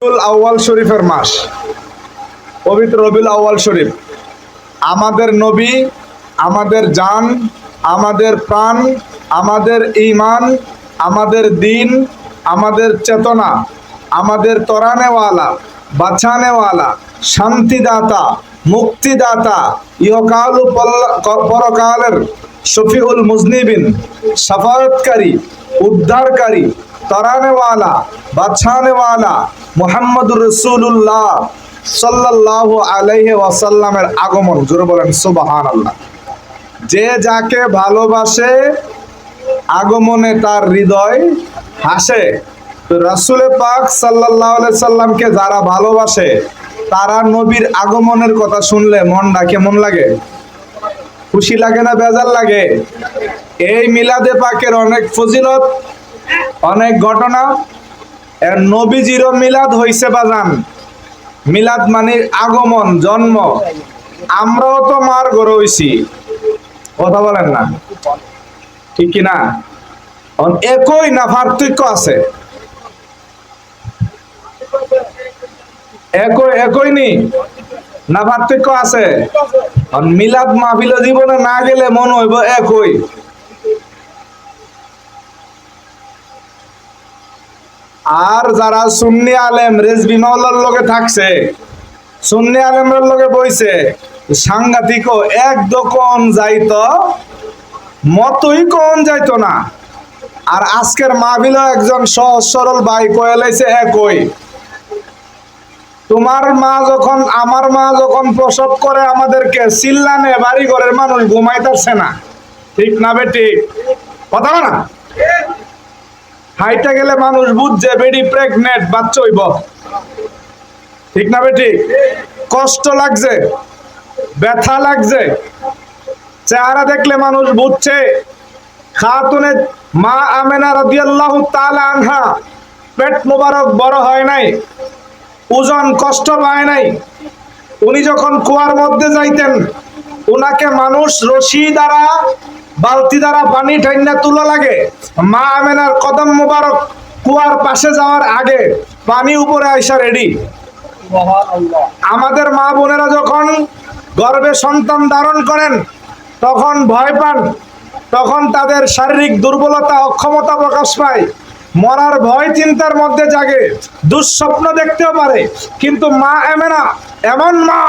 রবিউল আউয়াল শরীফের মাস, পবিত্র রবিউল আউয়াল শরীফ। আমাদের নবী, আমাদের জান, আমাদের প্রাণ, আমাদের ঈমান, আমাদের দিন, আমাদের চেতনা, আমাদের তরানেওয়ালা, বাঁচানেওয়ালা, শান্তিদাতা, মুক্তিদাতা, ইহকাল ও পরকালের শফিউল মুজনিবিন, শাফায়াতকারী, উদ্ধারকারী, তরানেওয়ালা, বাঁচানেওয়ালা মুহাম্মদুর রাসূলুল্লাহ সাল্লাল্লাহু আলাইহি ওয়াসাল্লামের আগমন। জোরে বলেন সুবহানাল্লাহ। যে যাকে ভালোবাসে আগমনে তার হৃদয় হাসে। তো রাসূল পাক সাল্লাল্লাহু আলাইহি সাল্লামকে যারা ভালোবাসে তারা নবীর আগমনের কথা শুনলে মনটা কেমন লাগে? খুশি লাগে না বেজার লাগে? এই মিলাদে পাকের অনেক ফজিলত, অনেক ঘটনা। এর নবীজিরও মিলাদ হইছে বাজান। মিলাদ মানে আগমন, জন্ম। আমরাও তো মার ঘরে হইছি, কথা বলেন না, ঠিক কি না? একই না পার্থক্য আছে? একই নি না পার্থক্য আছে? মিলাদ মাহফিল জীবনে না গেলে মন হইব একই। আর যারা সুন্নি আলেম রেজবি মাওলার লগে থাকছে, সুন্নি আলেমের লগে বইছে, সাংঘাতিক। এক দোকান যাইতো মতই কোন যাইতো না। আর আজকের মাহফিল একজন সহজ সরল ভাই কয়েলাইছে একই। তোমার মা যখন, আমার মা যখন প্রসব করে আমাদেরকে চিল্লানে বাড়ি ঘরের মানুষ ঘুমাইতেছে না, ঠিক না বেটি? কথা না, হাইটা গেলে মানুষ বুঝছে বেডি প্রেগনেন্ট, বাচ্চা হইব, ঠিক না বেটি? কষ্ট লাগছে, ব্যথা লাগছে, চেহারা দেখলে মানুষ বুঝছে খাতুনে মা আমেনা রাদিয়াল্লাহু তাআলা আনহা পেট মোবারক বড় হয় নাই, ওজন কষ্ট পায় নাই। উনি যখন কুয়ার মধ্যে যাইতেন, উনাকে মানুষ রশি দ্বারা, বালতি দ্বারা পানি ঠান্ডা তুলা লাগে। মা আমেনার কদম মোবারক কুয়ার পাশে যাওয়ার আগে পানি উপরে আইসা রেডি। আমাদের মা বোনেরা যখন গর্ভে সন্তান ধারণ করেন তখন ভয় পান, তখন তাদের শারীরিক দুর্বলতা, অক্ষমতা প্রকাশ পায়, মরার ভয় চিন্তার মধ্যে জাগে, দুঃস্বপ্ন দেখতেও পারে। কিন্তু মা আমেনা এমন মা,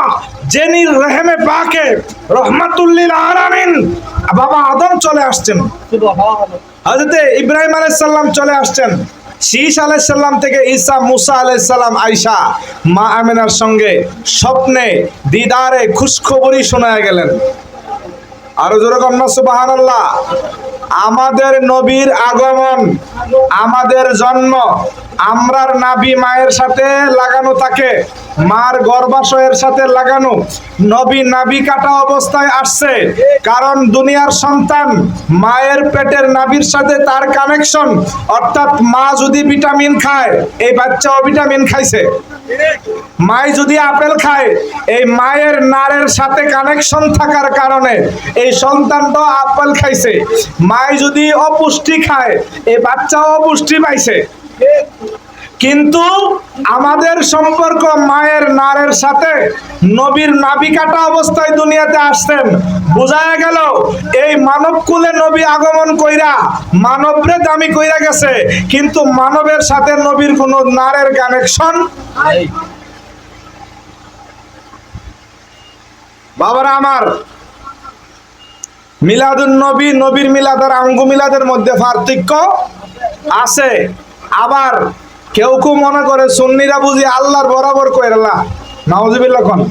যিনি রহমে পাকে রহমাতুল লিল আলামিন বাবা আদম চলে আসছেন, হযরত ইব্রাহিম আলাইহিস সালাম চলে আসছেন, শীষ আলাইহিস সালাম থেকে ঈসা, মুসা আলাইহিস সালাম আয়েশা মা আমেনার সঙ্গে স্বপ্নে দিদারে খুশখবরি শোনায় গেলেন। আরো জোরে কন্যা সুবহানাল্লাহ। আমাদের নবীর আগমন, আমাদের জন্ম, আমরার নাভি মায়ের সাথে লাগানো থাকে, মার গর্ভাশয়ের সাথে লাগানো। নবী নাভি কাটা অবস্থায় আসছে, কারণ দুনিয়ার সন্তান মায়ের পেটের নাভির সাথে তার কানেকশন। অর্থাৎ মা যদি ভিটামিন খায়, এই বাচ্চাও ভিটামিন খাইছে। মাই যদি আপেল খায়, এই মায়ের নাড়ের সাথে কানেকশন থাকার কারণে এই সন্তানটা আপেল খাইছে। মাই যদি অপুষ্টি খায়, এই বাচ্চাও অপুষ্টি পাইছে। কিন্তু আমাদের সম্পর্ক মায়ের নাড়ের সাথে। নবীর নাভি কাটা অবস্থায় দুনিয়াতে আসছেন, বোঝা গেল এই মানব কুলে নবী আগমন কইরা মানবরে দামি কইরা গেছে, কিন্তু মানবের সাথে নবীর কোনো নাড়ের কানেকশন নাই। বাবারা আমার, মিলাদুন নবী, নবীর মিলাদ আর আঙ্গু মিলাদের মধ্যে পার্থক্য আছে। আবার কেউ কেউ মনে করে সুন্নিরা বুঝি আল্লাহর বরাবর কইরা, নাউজুবিল্লাহ কোন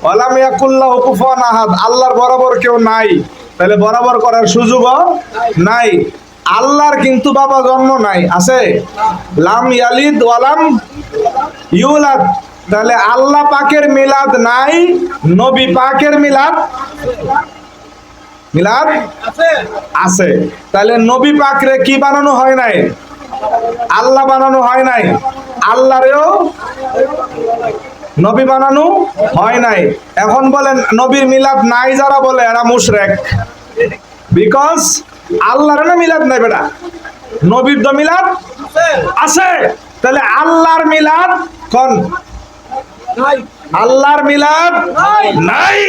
ওয়ালাম ইয়াকুল্লাহু কুফুয়ান আহাদ, আল্লাহর বরাবর কেউ নাই, তাহলে বরাবর করার সুযোগও নাই। আল্লাহর কিন্তু বাবা জন্ম নাই, আছে? লাম ইয়ালিদ ওয়ালাম ইউলাদ। তাহলে আল্লাহ পাকের মিলাদ নাই, নবী পাকের মিলাদ মিলাদ আছে। তাহলে নবী পাকরে কি বানানো হয় নাই? আল্লাহ বানানো হয় নাই, আল্লাহরেও নবী বানানো হয় নাই। এখন বলেন নবীর মিলাদ নাই যারা বলে এরা মুশরিক, বিকজ আল্লাহর না মিলাদ নাই, বেটা নবীর তো মিলাদ আছে। তাহলে আল্লাহর মিলাদ কোন আল্লাহর মিলাদ নাই,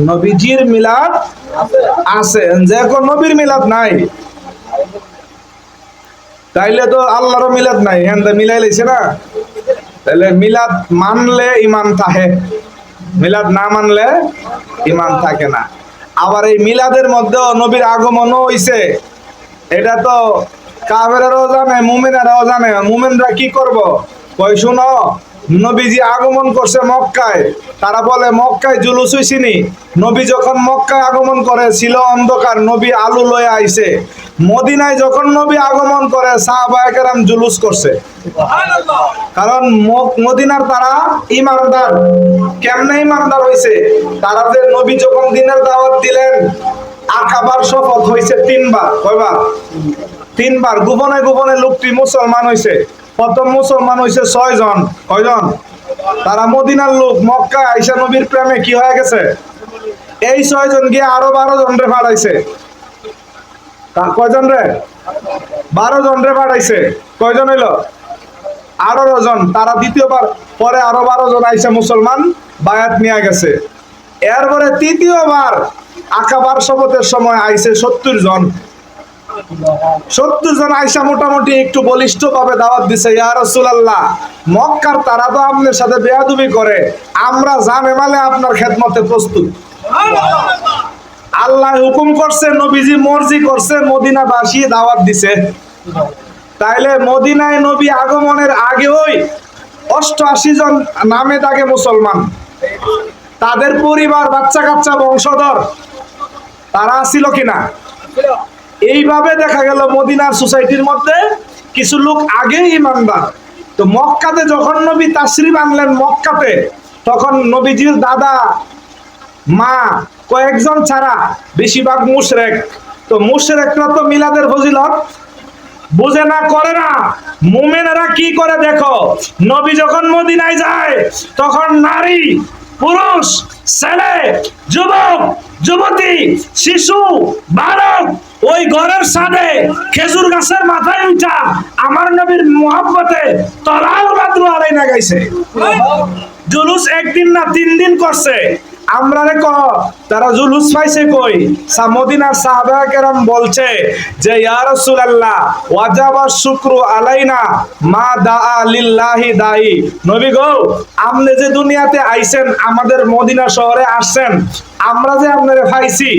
নবীজির মিলাদ আছে। যে কোন নবীর মিলাদ নাই, তাইলে তো আল্লাহরও মিলাদ নাই, হ্যাঁ মিলাই লাইছে না। তাহলে মিলাদ মানলে ইমান থাকে, মিলাদ না মানলে ইমান থাকে না। আবার এই মিলাদের মধ্যে নবীর আগমনও হইছে, এটা তো কাফেররাও জানে, মুমিনেরাও জানে। মুমিনরা কি করব, কই শুনো, নবীজি আগমন করছে মক্কায়, তারা বলে মক্কায় জুলুস হইছিনি। নবী যখন মক্কায় আগমন করে ছিল অন্ধকার, নবী আলো লয়ে আইছে। মদিনায় যখন নবী আগমন করে সাহাবায়ে কেরাম জুলুস করছে, কারণ মদিনার তারা ইমানদার। কেমনে ইমানদার হইছে, তারা যে নবী যখন দিনের দাওয়াত দিলেন, আকাবার শপথ হইছে 3 বার। কয়বার? 3 বার। গোপনে গোপনে লোকটি মুসলমান হইছে। প্রথম মুসলমান হইছে 6 জন। কয়জন? তারা মদিনার লোক, মক্কায় আইসা নবীর প্রেমে কি হয়ে গেছে, এই 6 জন গিয়ে আরো 12 জন রে পাঠাইছে। কয়জন রে? 12 জন রে পাঠাইছে। কয়জন হইল? 18 জন। তারা দ্বিতীয়বার পরে আরো 12 জন আইসা মুসলমান বায়াত নিয়ে গেছে। এরপরে তৃতীয়বার আকাবার শপথের সময় আইসে 70 জন। 70 জন আইসা মোটামুটি একটু বলিষ্ঠ ভাবে দাওয়াত দিছে, ইয়া রাসূলুল্লাহ, মক্কার তারা তো আপনার সাথে বেয়াদবি করে, আমরা জানে মানে আপনার খেদমতে প্রস্তুত। আল্লাহ হুকুম করছে, নবীজি মর্জি করছে, মদিনাবাসী দাওয়াত দিছে। তাইলে মদিনায় নবী আগমনের আগেই 88 জন নামে দাগে মুসলমান, তাদের পরিবার, বাচ্চা কাচ্চা, বংশধর তারা ছিল কিনা। এইভাবে দেখা গেল মদিনার সোসাইটির মধ্যে কিছু লোক আগে ইমানদার। তো মক্কাতে যখন নবী তাশরিফ আনলেন মক্কাতে, তখন নবীজির দাদা, মা, কয়েকজন ছাড়া বেশিরভাগ মুশরিক। তো মুশরিকরা তো মিলাদের ফজিলত বুঝে না, করে না। মুমিনেরা কি করে দেখো, নবী যখন মদিনায় যায় তখন নারী, পুরুষ, ছেলে, যুবক, যুবতী, শিশু, বালক ওই ঘরের ছাদে খেজুর গাছের মাথায় উঠা আমার নবীর মুহাব্বতে তলাল বাদরু আলাইনা গাইছে। জুলুস 1 দিন না 3 দিন করছে। আমরা রে তারা জুলুস পাইছে কই? মদিনার সাহাবায়ে কেরাম বলছে যে ইয়া রাসূলুল্লাহ, ওয়াজাবা শুকরু আলাইনা মা দাআ লিল্লাহি দাঈ। নবী গো, আপনি যে দুনিয়াতে আইছেন, আমাদের মদিনা শহরে আসছেন, আমরা যে আপনারে পাইছি,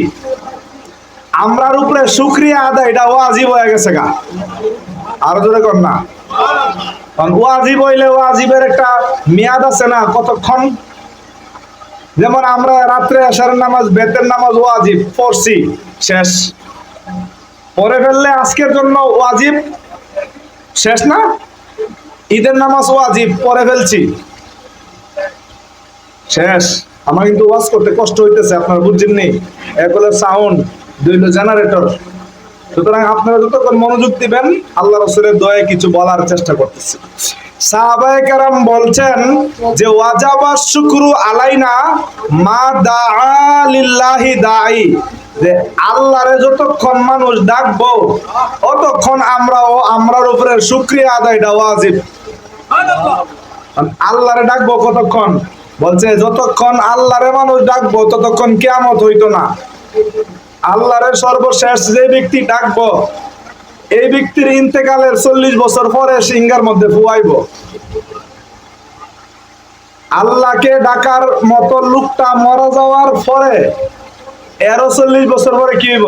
আমরার উপরে শুকরিয়া আদায় এটা ওয়াজিব হয়ে গেছে গা। আরো জোরে কর না। কারণ ওয়াজিব হইলে ওয়াজিবের একটা মেয়াদ আছে না, কতক্ষণ। যেমন আমরা রাত্রে এশারের নামাজ, বেতের নামাজ ওয়াজিব পড়ছি, শেষ। পরে ফেললে আজকের জন্য ওয়াজিব শেষ না। ঈদের নামাজ ওয়াজিব পরে ফেলছি, শেষ। আমার কিন্তু ওয়াজ করতে কষ্ট হইতেছে, আপনারা বুঝছেন নি। এক হলো সাউন্ড, 2 হলো জেনারেটর। সুতরাং আপনারা যতক্ষণ মনোযোগ দিবেন, আল্লাহ রাসূলের দয়ায় কিছু বলার চেষ্টা করতেছি। সাহাবায়ে কেরাম বলছেন যে ওয়াজাবা শুকরু আলাইনা মা দাআ লিল্লাহি দাঈ, যে আল্লাহরে যতক্ষণ মানুষ ডাকবো ততক্ষণ আমরার উপরে শুকরিয়া আদায়টা ওয়াজিব। আল্লাহরে ডাকবো কতক্ষণ? বলছে যতক্ষণ আল্লাহরে মানুষ ডাকবো ততক্ষণ কিয়ামত হইতো না। আল্লাহরে সর্বশেষ যে ব্যক্তি ডাকবো, এই ব্যক্তির ইন্তেকালের 40 বছর পরে সিংহার মধ্যে ফুয়াইব। আল্লাহকে ডাকার মতো লোকটা মারা যাওয়ার পরে 40 বছর পরে কি হইব?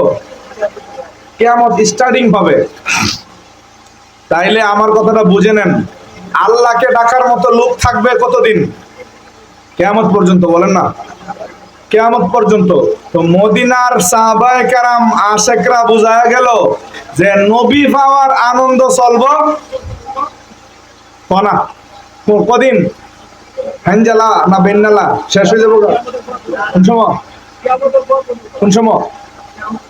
কিয়ামত স্টার্টিং হবে। তাইলে আমার কথাটা বুঝে নেন, আল্লাহকে ডাকার মতো লোক থাকবে কতদিন? কিয়ামত পর্যন্ত, বলেন না, কিয়ামত পর্যন্ত। তো মদিনার সাহাবায়ে কেরাম আশেকরা বুঝায়া গেল যে নবী পাওয়ার আনন্দ চলব না কদিন, হানজালা না বেন্নালা শেষ হয়ে যাবো কোন সময়? কোন সময়?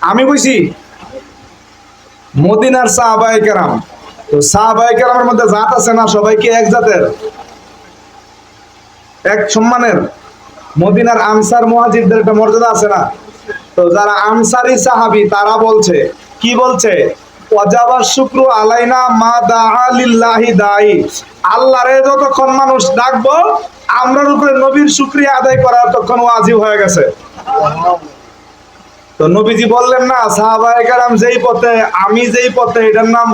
আমি কইছি মদিনার সাহাবায়ে কেরাম। তো সাহাবায়ে কেরামের মধ্যে জাত আছে না? সবাই কি এক জাতের, এক সম্মানের? মদিনার আনসার মুহাজিরদের একটা মর্যাদা আছে না? তো যারা আনসারি সাহাবী তারা বলছে, কি বলছে, ওয়াজাবা শুকরু আলাইনা মা দাআ লিল্লাহি দাঈ। আল্লাহরে যতক্ষণ মানুষ ডাকবো আমরার উপরে নবীর শুকরিয়া আদায় করা তখন ওয়াজিব হয়ে গেছে। তো নবীজি বললেন না সাহাবায়ে কেরাম যেই পথে আমি যেই পথে, এটার নাম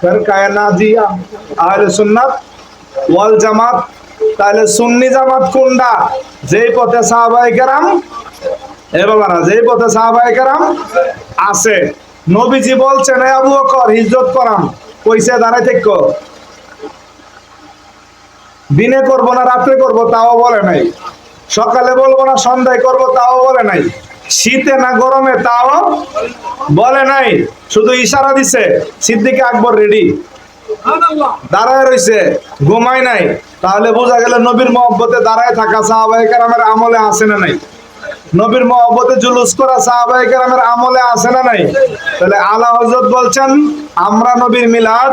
ফিরকায়ে নাজিয়া আহলে সুন্নাত ওয়াল জামাত। তাহলে সুন্নি জামাত কোনটা? যেই পথে সাহাবায়ে কেরাম এ বাবারা যেই পথে সাহাবায়ে কেরাম আছে। নবীজি বলছেন এ আবু বকর হিজরত করাম, কইছে দাঁড়াই থেকো, দিনে করব না রাত্রে করব তাও বলে নাই, সকালে বলবো না সন্ধ্যায় করব তাও বলে নাই, শীতে না গরমে তাও বলে নাই, শুধু ইশারা দিছে। সিদ্দিক আকবর রেডি দাঁড়ায় রইছে, ঘুমায় নাই। তাহলে বোঝা গেল নবীর মহব্বতে দাঁড়ায় থাকা সাহাবায়ে কেরামের আমলে আছে না নাই? নবীর মহব্বতে জুলুস করা সাহাবায়ে কেরামের আমলে আছে না নাই? তাহলে আলা হযরত বলছেন আমরা নবীর মিলাদ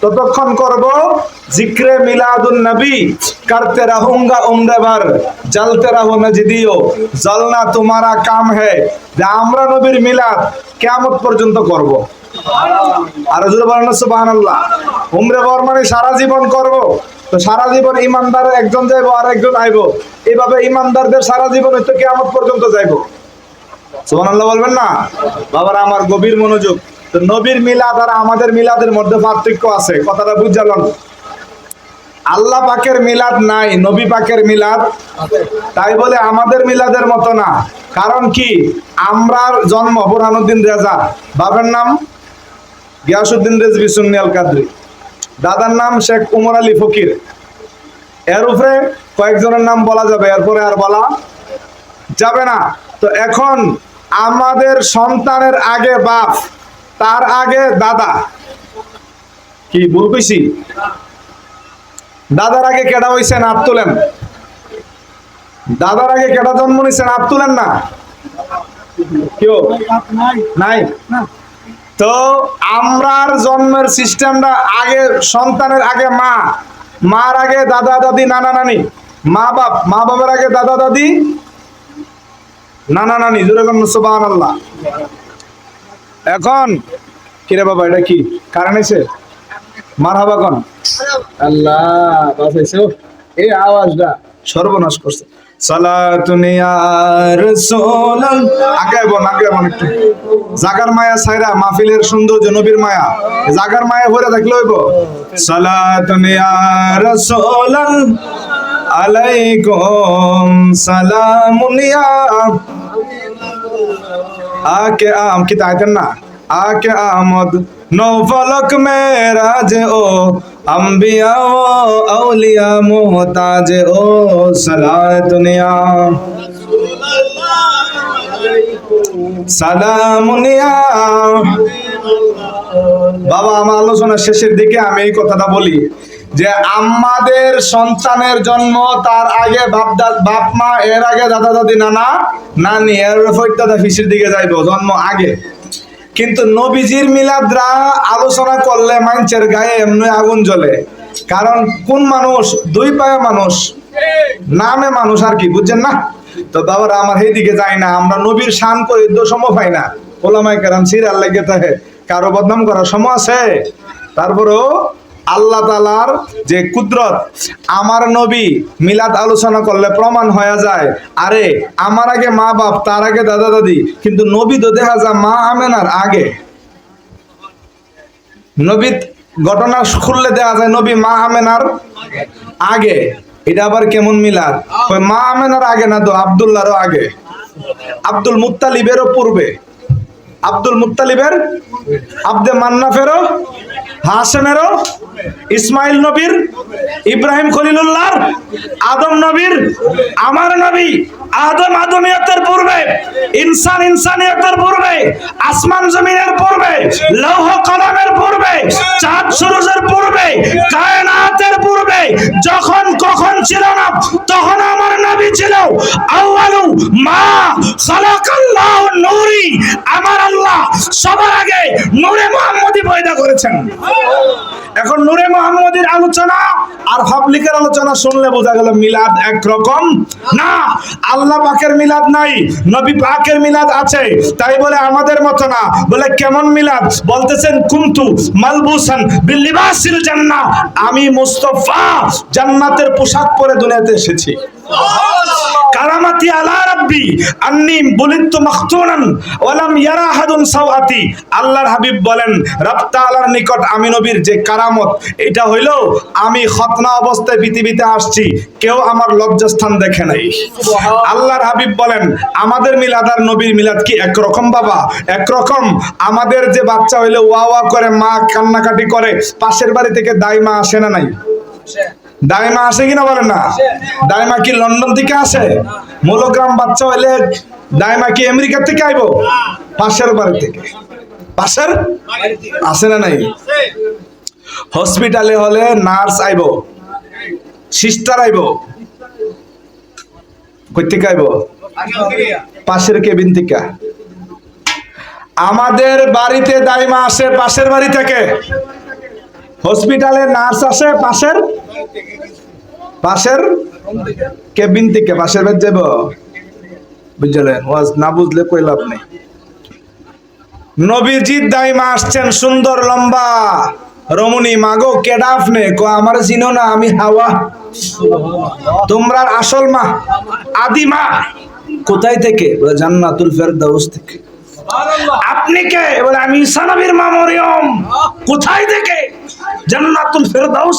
ততক্ষণ করব জিক্রে মিলাদুন নবী করতে रहूंगा उम्र भर जलते रहो नजदियो जलना तुम्हारा काम है। যে আমরা নবীর মিলাদ কিয়ামত পর্যন্ত করব। আর জোরে বলেন সুবহানাল্লাহ। উমরে ভর মানে সারা জীবন করব। তো সারা জীবন ইমানদার একজন যাইবো আর একজন আইবো, এইভাবে ইমানদারদের সারা জীবন হয়তো কিয়ামত পর্যন্ত যাইবো। সুবহানাল্লাহ বলবেন না? বাবারা আমার গভীর মনোযোগ। তো নবীর মিলাদ আর আমাদের মিলাদের মধ্যে পার্থক্য আছে, কথাটা বুঝালাম। আল্লাহ পাকের মিলাদ নাই, নবী পাকের মিলাদ তাই বলে আমাদের মিলাদের মতো না। কারণ কি, আমরার জন্ম বুরহানুদ্দিন রেজা, বাবার নাম গিয়াসউদ্দিন রেজভী সুন্নি আল কাদরি, দাদার নাম শেখ উমর আলী ফকির। এর উপরে কয়েকজনের নাম বলা যাবে, এরপরে আর বলা যাবে না। তো এখন আমাদের সন্তানের আগে বাপ, তার আগে দাদা। কি ভুল কইছি? দাদার আগে কেডা হইছেন হাত তুলেন। দাদার আগে কেডা জন্ম নিছেন হাত তুলেন না। কেউ নাই? তো আমরার জন্মের সিস্টেমটা আগে সন্তানের আগে মা, মার আগে দাদা দাদি নানা নানি, মা বাপ, মা বাবার আগে দাদা দাদি নানা নানি। জোরে বলুন সুবহানাল্লাহ। এখন কিরে বাবা এটা কি কারণ আছে? মারহাবা কোন আল্লাহ বাঁচাইছো, এই আওয়াজটা সর্বনাশ করছে। সালাতুন ইয়া রাসূলুল্লাহ। আগে বল একটু জাগার মায়া ছাইরা মাহফিলের সৌন্দর্য নবীর মায়া, জাগার মায়া ভরে থাকলে হইব। সালাতুন ইয়া রাসূলুল্লাহ আলাইকুম সালামুন ইয়া आके आम की तायतन ना आके आमद नौ फलक मेराज ओ अंबिया ओ औलिया मोहताज ओ सलातुनिया সালামুনিয়া। বাবা আমার আলোচনা শেষের দিকে আমি এই কথাটা বলি যে আমাদের সন্তানের জন্ম তার আগে বাপ মা, এর আগে দাদা দাদি নানা নানি, এর দাদা ফিসির দিকে যাইব জন্ম আগে। কিন্তু নবীজির মিলাদরা আলোচনা করলে মানুষের গায়ে এমনি আগুন জ্বলে। কারণ কোন মানুষ? দুই পায়ে মানুষ, নামে মানুষ আর কি, বুঝছেন না? তো বাবারা আমার এই দিকে যাই না, আমরা নবীর শান করে দোষম পাই না। ওলামায়ে কেরাম সিরাল লেগে থাকে, কারো বদনাম করার সময় আছে? তারপরেও আল্লাহ তাআলার যে কুদরত, আমার নবী মিলাদ আলোচনা করলে প্রমাণ হয়ে যায় আরে আমার আগে মা বাপ, তার আগে দাদা দাদি। কিন্তু নবী তো দেখা যায় মা আমেনার আগে। নবী ঘটনা খুললে দেখা যায় নবী মা আমেনার আগে। এটা আবার কেমন মিলাদ? মা আমেনার আগে না তো, আব্দুল্লাহরও আগে, আব্দুল মুত্তালিবেরও পূর্বে, আব্দুল মুত্তালিবের, আব্দে মান্নাফেরও, হাসেমেরও, ইসমাইল নবীর, ইব্রাহিম খলিলুল্লাহর, আদম নবীর, আমার নবী আদম আদমিয়তের পূর্বে, ইনসান ইনসানিয়তের পূর্বে, আসমান জমিনের পূর্বে, লৌহ কলমের পূর্বে, চাঁদ সূরজের পূর্বে, কায়নাতের পূর্বে, যখন কখন ছিল না তখন আমার নবী ছিল। আউয়ালু মা খালাকাল্লাহু নূরি, আমার আল্লাহ সবার আগে নূরে মুহাম্মদী পয়দা করেছেন। এখন নূরে মুহাম্মদীর আলোচনা আর পাবলিকের আলোচনা শুনলে বোঝা গেল মিলাদ একরকম না। আল্লাহ পাকের মিলাদ নাই, নবী পাকের মিলাদ আছে, তাই বলে আমাদের মতো না। বলে কেমন মিলাদ? বলতেছেন কুনতু মালবুসান বিলিবাসিল জান্নাহ, আমি মুস্তাফা জান্নাতের পোশাক পরে দুনিয়াতে এসেছি। কারামাতি আলা রাব্বি আন্নী বুলিতু মাখতুনান ওয়ালাম ইয়ারা আহাদুন সাওয়াতি। আল্লাহর হাবিব বলেন রব তাআলার নিকট আমি নবীর যে কারামত, এটা হইল আমি খতনা অবস্থায় পৃথিবীতে আসছি, কেউ আমার লজ্জাস্থান দেখে নাই। আল্লাহর হাবিব বলেন আমাদের মিলাদ আর নবীর মিলাদ কি একরকম বাবা? একরকম। আমাদের যে বাচ্চা হইলে ওয়া ওয়া করে, মা কান্নাকাটি করে, পাশের বাড়ি থেকে দাইমা আসে না নাই? দাইমা আসে কিনা বলেন না? দাইমা কি লন্ডন থেকে আসে? মূলগ্রাম বাচ্চা হইলে দাইমা কি আমেরিকা থেকে আইব? পাশের বাড়ি থেকে। পাশের আসে না নাই? হসপিটালে হলে নার্স আইব, সিস্টার আইব, কই থেকে আইব? পাশের কেবিন থেকে। আমাদের বাড়িতে দাইমা আসে পাশের বাড়ি থেকে, হসপিটালে নার্স আসে পাশের কেবিন থেকে। পাশের বাড়ি যাব, বুঝলেন? ওয়াজ না বুঝলে কই লাভ নেই। নবীজির দাইমা আসছেন, সুন্দর লম্বা রমণী। মাগো কেডা আপনি? কো আমার চিনো না, আমি হাওয়া, তোমরার আসল মা, আদি মা। কোথায় থেকে? বলে জান্নাতুল ফেরদাউস থেকে। আপনি কে? বলে আমি ঈসা নবীর মা মরিয়ম। কোথায় থেকে? জান্নাতুল ফেরদাউস।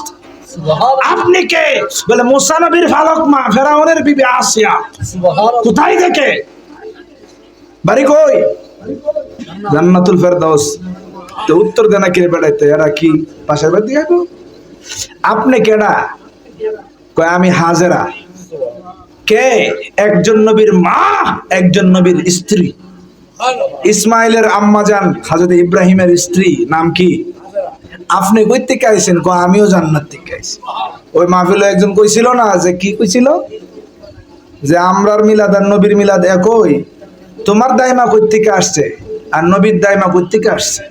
আপনি কে? বলে মুসা নবীর ফালক মা, ফেরাউনের বিবি আসিয়া। কোথায় থেকে? বাড়ি কই? জান্নাতুল ফেরদাউস। তো উত্তর দেন না, কিরে বেড়াইতে এরা কি পাশের বাড়ি থেকে? আপনি কেডা? কয় আমি হাজেরা। কে? একজন নবীর মা, একজন নবীর স্ত্রী। ইসমাইলের আম্মাজান হযরত ইব্রাহিমের স্ত্রী, নাম কি? আপনি কই থেকে আইছেন? কয় আমিও জান্নাত থেকে আইছি। ওই মাহফিলে একজন কইছিল না, যে কি কইছিল, যে আমরার মিলাদ আর নবীর মিলাদ একই। তোমার দাইমা কই থেকে আসছে আর নবীর দাইমা কই থেকে আসছে?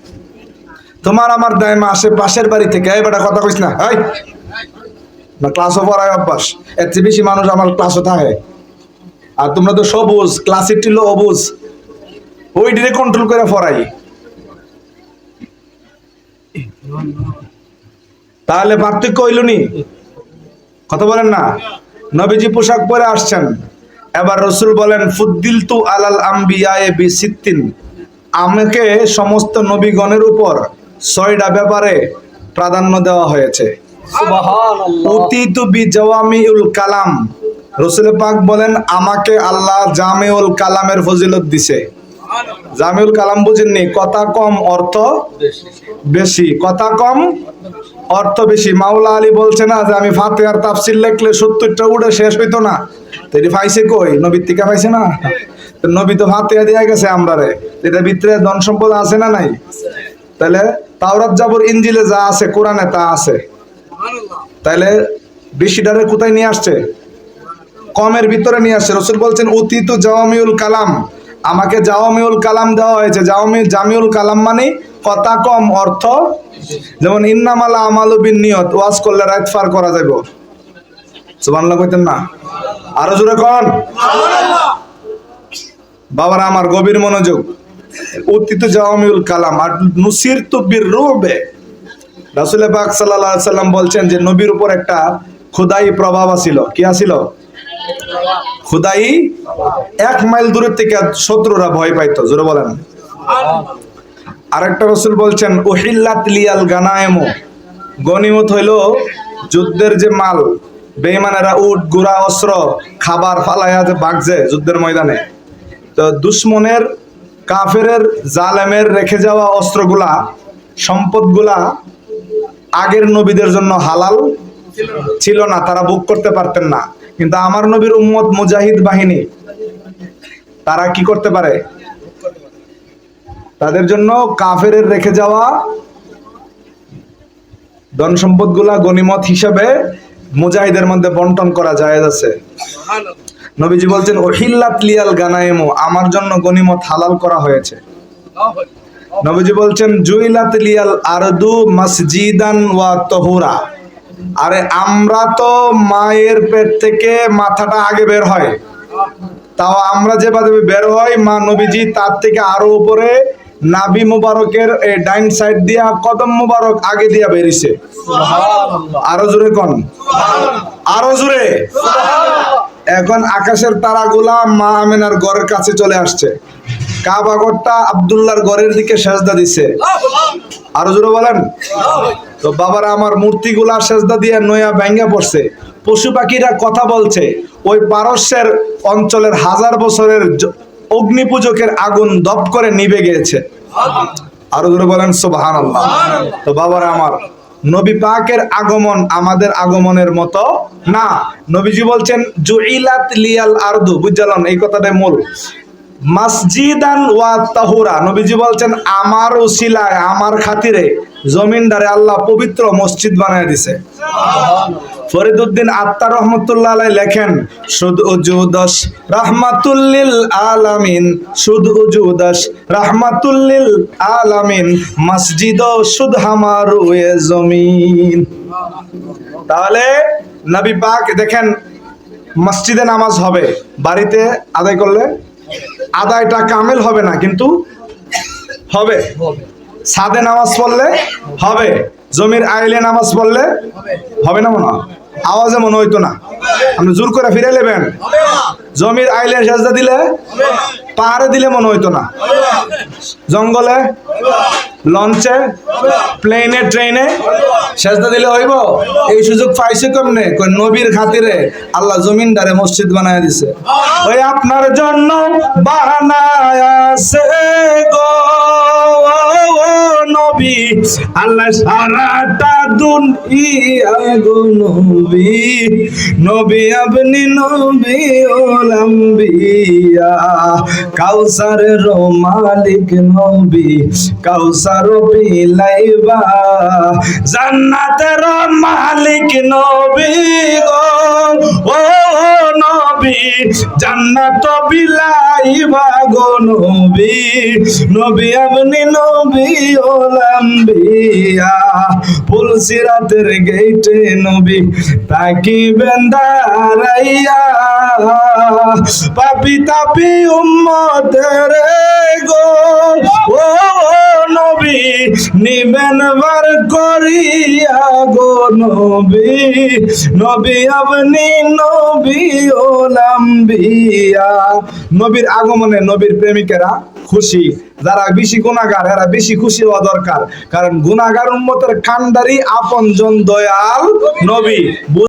তোমার আমার দাইমা আসে পাশের বাড়ি থেকে। এই বেটা কথা কইস না, এই না ক্লাসও পড়ায় অভ্যাস। এর চেয়ে বেশি মানুষ আমার ক্লাসও থাকে, আর তোমরা তো সবুজ, ক্লাসের টিলো অবুজ, ওই ডিরে কন্ট্রোল করে পড়াই। তাহলে পার্থক্য হইল নি? কথা বলেন না? নবীজি পোশাক পরে আসছেন। এবার রসুল বলেন ফুদ্দিলতু আলাল আম্বিয়ায়ে বিসিত্তিন, আমাকে সমস্ত নবীগণের উপর 6টা ব্যাপারে প্রাধান্য দেওয়া হয়েছে। সুবহানাল্লাহ। উতিতু বিজাওয়ামিউল কালাম, রসুল পাক বলেন আমাকে আল্লাহ জামিউল কালামের ফজিলত দিছে। জামিউল কালাম বুঝেননি? কথা কম অর্থ বেশি, কথা কম অর্থ বেশি। মাওলা আলী বলছে না যে আমি ফাতিহার তাফসীর লিখলে 70টা উড়ে শেষ হইতো না। তো এটি পাইছে কই? নবীর থেকে পাইছে না? তো নবী তো ফাতিহা দিয়ে গেছে আমরারে, এটা ভিতরে ধন সম্পদ আছে না নাই? তাহলে তাওরাত জাবুর ইনজিলে যা আছে কোরআনে তা আছে। তাহলে বেশিটারে কোথায় নিয়ে আসছে? কমের ভিতরে নিয়ে আসছে। রসুল বলছেন উতিতু জাওয়ামিউল কালাম, আমাকে জাওয়ামিউল কালাম দেওয়া হয়েছে। জামিউল কালাম মানে কথা কম অর্থ, যেমন ইন্নামাল আমালু বিন্নিয়ত, ওয়াজ করলে রাত পার করা যাবে। সুবহানাল্লাহ কইতেন না? আরো জোরে কোন সুবহানাল্লাহ। বাবারা আমার গভীর মনোযোগ। উতিতু জাওয়ামিউল কালাম আর নুসিরতু বিররুবে। রাসূল পাক সাল্লাল্লাহু আলাইহি সাল্লাম বলছেন যে নবীর উপর একটা খোদাই প্রভাব ছিল। কি ছিল? খোদাই। 1 মাইল দূরের থেকে শত্রুরা ভয় পাইতো। জোরে বলেন। আরেকটা রসুল বলছেন উহিল্লাত লিয়াল গানায়েমু, গনিমত হইল যুদ্ধের যে মাল। বেঈমানেরা উট, ঘোড়া, অস্ত্র, খাবার ফালাইয়া যে ভাগছে যুদ্ধের ময়দানে, তো দুশমনের, কাফেরের, জালেমের রেখে যাওয়া অস্ত্রগুলা, সম্পদগুলা আগের নবীদের জন্য হালাল ছিল না, তারা ভোগ করতে পারতেন না। কিন্তু আমার নবীর উম্মত মুজাহিদ বাহিনী, তারা কি করতে পারে? তাদের জন্য কাফেরের রেখে যাওয়া ধন সম্পদ গুলা গনিমত হিসেবে মুজাহিদের মধ্যে বন্টন করা জায়েজ আছে। নবীজি বলছেন উহিল্লাত লিয়াল গানায়েমু, আমার জন্য গনিমত হালাল করা হয়েছে। নবীজি বলছেন জুইলাত লিয়াল আরদু মাসজিদান ওয়া তাহুরা, আরে আমরা তো মায়ের পেট থেকে মাথাটা আগে বের হয়, তাও আমরা যেভাবে বের হয় মা নবীজি তার থেকে আরো উপরে নাভি মুবারকের এই ডাইন সাইড দিয়া কদম মুবারক আগে দিয়া বেরিয়েছে। আরো জোরে কোন, আরো জোরে। এখন আকাশের তারাগুলা মা আমেনার ঘরের কাছে চলে আসছে, কাবা ঘরটা আব্দুল্লাহর ঘরের দিকে সেজদা দিছে। আরো জোরে বলেন। তো বাবারা আমার মূর্তিগুলা সেজদা দিয়ে নয়া ভেঙ্গে পড়ছে, পশু পাখিরা কথা বলছে, ওই পারস্যের অঞ্চলের হাজার বছরের অগ্নি পূজকের আগুন দপ করে নিভে গিয়েছে। আরো জোরে বলেন সুবহানাল্লাহ। তো বাবারা আমার, নবী পাকের আগমন আমাদের আগমনের মতো না। নবীজি বলছেন জুইলাত লিয়াল আরদু, বুঝলেন এই কথাটাই মূল, মসজিদান ওয়া তাহুরা। নবীজি বলছেন আমার উসিলায় আমার খাতিরে জমিনদারে আল্লাহ পবিত্র মসজিদ বানায় দিছে। ফরিদউদ্দিন আত্তার রহমতুল্লাহ আলাইহি লেখেন শুধু উজুদস রাহমাতুল্লিল আলামিন, শুধু উজুদস রাহমাতুল্লিল আলামিন, মসজিদ শুধ হামারু এ জমিন। তাহলে নবী পাক দেখেন, মসজিদে নামাজ হবে, বাড়িতে আদায় করলে আদায়টা কামেল হবে না কিন্তু হবে, ছাদে নামাজ পড়লে হবে, জমির আইলে নামাজ পড়লে হবে না। মনে আওয়াজে মনে হইতো না, আপনি জোর করে ফিরে নেবেন। জমির আইলে সেজদা দিলে, পাহাড়ে দিলে মনে হইতো না, জঙ্গলে, লঞ্চে, প্লেনে, ট্রেনে সেজদা দিলে হইব। এই সুযোগ পাইছে কেমনে? নবীর খাতিরে আল্লাহ জমিনদারে মসজিদ বানায় দিছে। ওই আপনার জন্য বানায়াছে গো নবী আল্লাহ সারাটা দুনিয়া গো নবী, নবী আপনি নবী উল আম্বিয়া, কাউসারের মালিক নবী, কাউসার বিলাইবা, জান্নাতের মালিক নবী গো ও নবী, জান্নাত বিলাইবা গো নবী, নবী আপনি নবী উল আম্বিয়া, পুলসিরাতের গেটে নবী তাকিবেন দাঁড়াইয়া, পাপি তাপি উম্মতের গো ও নবী নিবেন বার করিয়া গো নবী, নবী আপনি নবী উল আম্বিয়া। নবীর আগমনে নবীর প্রেমিকেরা খুশি, যারা বেশি গুনাহগার এরা বেশি খুশি হওয়া দরকার, কারণ গুনাহগার উম্মতের কান্ডারি আপনজন দয়াল নবী।